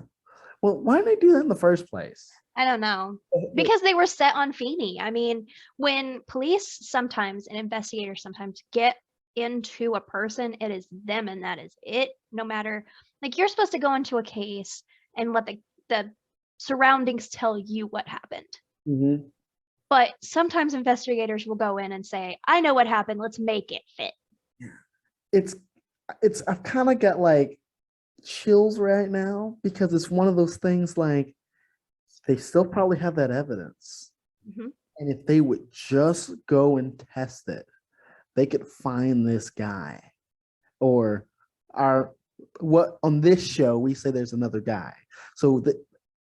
Well, why didn't they do that in the first place? I don't know. Because they were set on Feeney. I mean, when police sometimes and investigators sometimes get into a person, it is them and that is it. No matter, like, you're supposed to go into a case and let the surroundings tell you what happened. Mm-hmm. But sometimes investigators will go in and say, I know what happened. Let's make it fit. I've kind of got like chills right now because it's one of those things like they still probably have that evidence. Mm-hmm. And if they would just go and test it, they could find this guy. Or on this show, we say there's another guy. So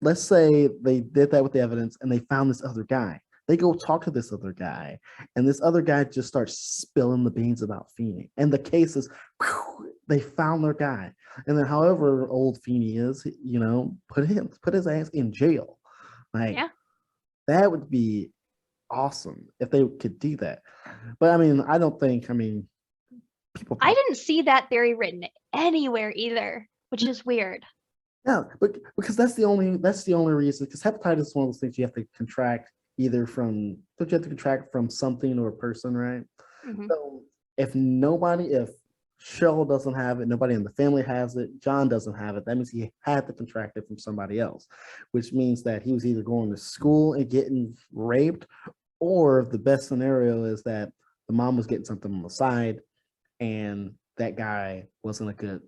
let's say they did that with the evidence and they found this other guy. They go talk to this other guy, and this other guy just starts spilling the beans about Feeney. And the case is, they found their guy. And then however old Feeney is, you know, put his ass in jail. Like, Yeah. That would be awesome if they could do that. But I mean, people. I didn't see that theory written anywhere either, which is weird. Yeah, but because that's the only reason. Because hepatitis is one of those things you have to contract either from. Don't you have to contract from something or a person, right? Mm-hmm. So if Cheryl doesn't have it, nobody in the family has it, John doesn't have it, that means he had to contract it from somebody else, which means that he was either going to school and getting raped, or the best scenario is that the mom was getting something on the side and that guy wasn't a good,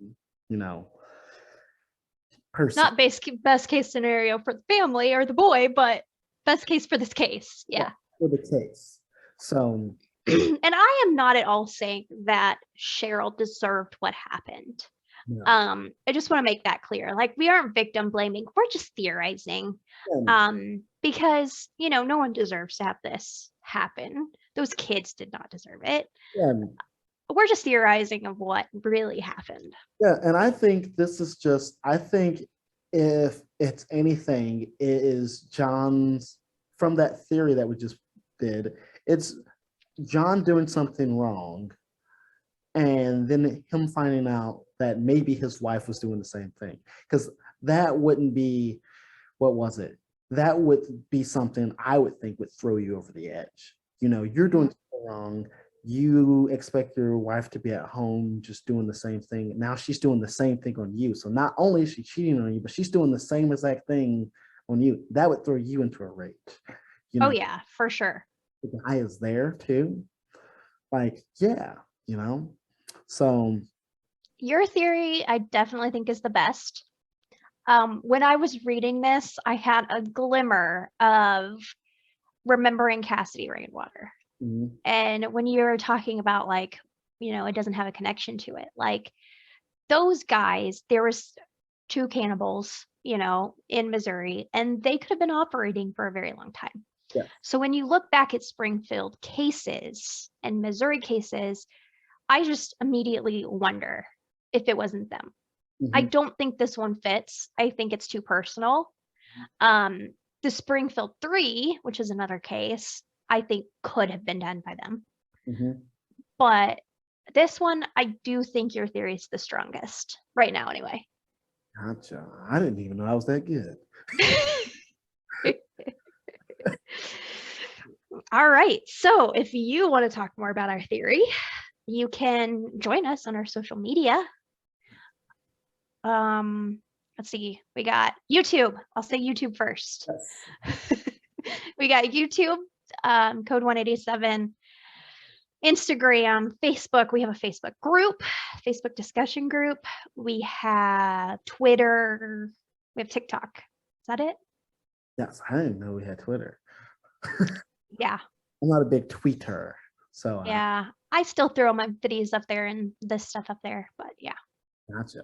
person. Not best case scenario for the family or the boy, but best case for this case. Yeah. For the case. So and I am not at all saying that Cheryl deserved what happened. No. I just want to make that clear. Like, we aren't victim blaming. We're just theorizing. Because, no one deserves to have this happen. Those kids did not deserve it. Yeah. We're just theorizing of what really happened. Yeah, and I think if it's anything, it is John's, from that theory that we just did. It's John doing something wrong, and then him finding out that maybe his wife was doing the same thing. Because that wouldn't be, what was it? That would be something I would think would throw you over the edge. You're doing something wrong. You expect your wife to be at home just doing the same thing. Now she's doing the same thing on you. So not only is she cheating on you, but she's doing the same exact thing on you. That would throw you into a rage. Oh yeah, for sure. The guy is there too. Like, yeah, So Your theory, I definitely think, is the best. When I was reading this, I had a glimmer of remembering Cassidy Rainwater. mhm, And when you're talking about like, it doesn't have a connection to it. Like those guys, there was two cannibals, in Missouri, and they could have been operating for a very long time. yeah. So when you look back at Springfield cases and Missouri cases, I just immediately wonder if it wasn't them. I Mhm, don't think this one fits. I think it's too personal. The Springfield 3, which is another case, I think could have been done by them. mhm. But this one, I do think your theory is the strongest right now, anyway. Gotcha. I didn't even know I was that good. All right. So if you want to talk more about our theory, you can join us on our social media. Let's see. We got YouTube. I'll say YouTube first. Yes. We got YouTube, code 187. Instagram, Facebook. We have a Facebook group, Facebook discussion group. We have Twitter. We have TikTok. Is that it? Yes, I didn't know we had Twitter. Yeah. I'm not a big tweeter, so Yeah. I still throw my videos up there and this stuff up there, but yeah. gotcha.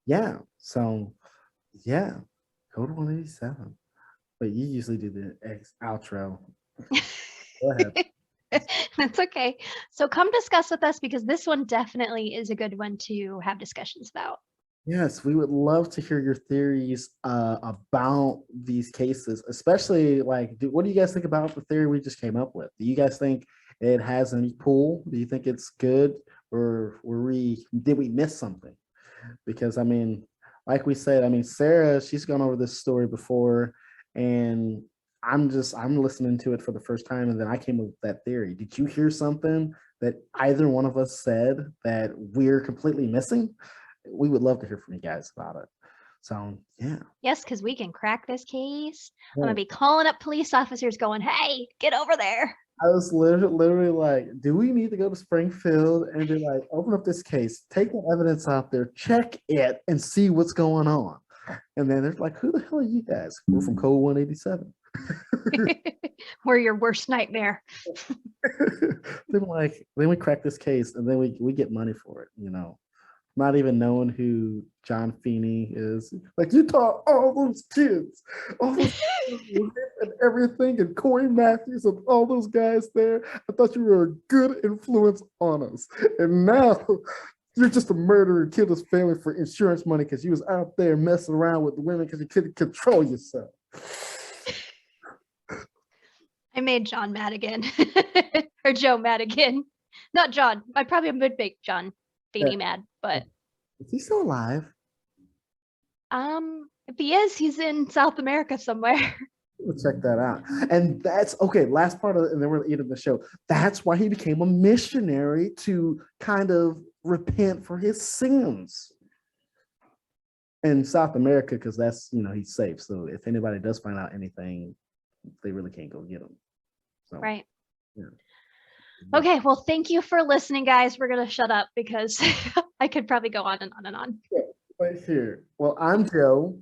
Yeah, so yeah, code 187. But you usually do the outro. Go ahead. That's okay. So come discuss with us because this one definitely is a good one to have discussions about. Yes, we would love to hear your theories about these cases, especially like, what do you guys think about the theory we just came up with? Do you guys think it has any pull? Do you think it's good, or did we miss something? Because I mean, like we said, I mean, Sarah, she's gone over this story before, and I'm listening to it for the first time, and then I came up with that theory. Did you hear something that either one of us said that we're completely missing? We would love to hear from you guys about it. So yeah. Yes, because we can crack this case. I'm Yeah. gonna be calling up police officers going, hey, get over there. I was literally like, do we need to go to Springfield and be like, open up this case, take the evidence out there, check it, and see what's going on? And then they're like, who the hell are you guys? We're from Code 187. We're your worst nightmare. Then we crack this case, and then we get money for it, not even knowing who John Feeney is. Like, you taught all those kids, all those and everything, and Corey Matthews and all those guys there. I thought you were a good influence on us, and now you're just a murderer and killed his family for insurance money because you was out there messing around with the women because you couldn't control yourself. I made John mad again. Or Joe mad again. Not John. I probably would make John Feeney mad, but Is he still alive? if he is, he's in South America somewhere. We'll check that out. And that's okay. Last part of it, and then we're at the end of the show. That's why he became a missionary, to kind of repent for his sins in South America, because that's, he's safe. So if anybody does find out anything, they really can't go get him. So, Right. yeah. Okay, well, thank you for listening, guys. We're gonna shut up because I could probably go on and on and on. Right here. Well, I'm Joe.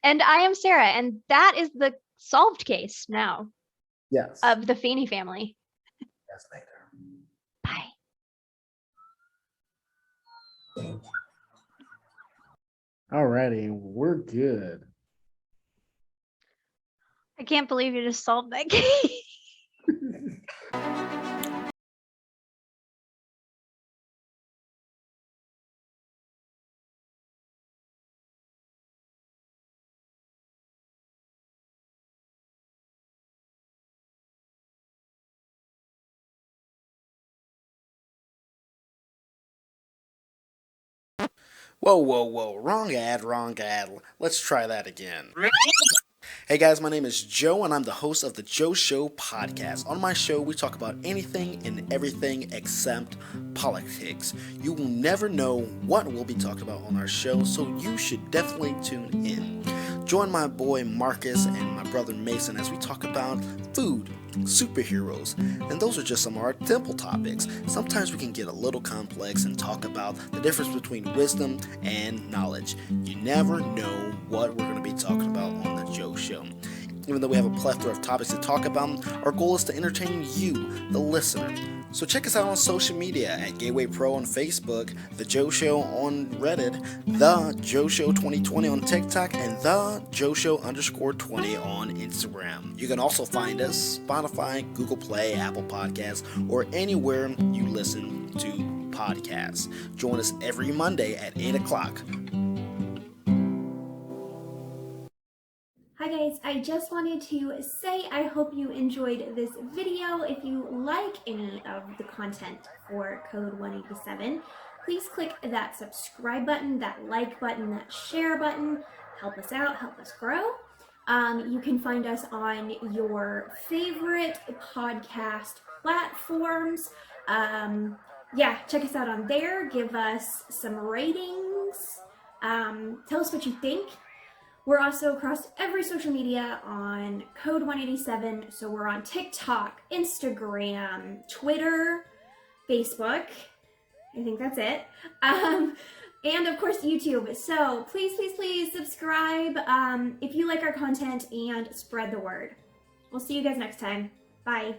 And I am Sarah, and that is the solved case now Yes. of the Feeney family. Yes, later. Bye. Alrighty, we're good. I can't believe you just solved that case. Whoa, whoa, whoa, wrong ad. Let's try that again. Hey guys, my name is Joe and I'm the host of the Joe Show podcast. On my show, we talk about anything and everything except politics. You will never know what we'll be talking about on our show, so you should definitely tune in. Join my boy Marcus and my brother Mason as we talk about food, superheroes, and those are just some of our simple topics. Sometimes we can get a little complex and talk about the difference between wisdom and knowledge. You never know what we're going to be talking about on the Joe Show. Even though we have a plethora of topics to talk about, our goal is to entertain you, the listener. So check us out on social media at Gateway Pro on Facebook, The Joe Show on Reddit, The Joe Show 2020 on TikTok, and The Joe Show _20 on Instagram. You can also find us Spotify, Google Play, Apple Podcasts, or anywhere you listen to podcasts. Join us every Monday at 8 o'clock. Hi guys, I just wanted to say I hope you enjoyed this video. If you like any of the content for Code 187, please click that subscribe button, that like button, that share button. Help us out, help us grow. You can find us on your favorite podcast platforms. Yeah, check us out on there. Give us some ratings. Tell us what you think. We're also across every social media on Code 187. So we're on TikTok, Instagram, Twitter, Facebook. I think that's it. And of course, YouTube. So please subscribe if you like our content and spread the word. We'll see you guys next time. Bye.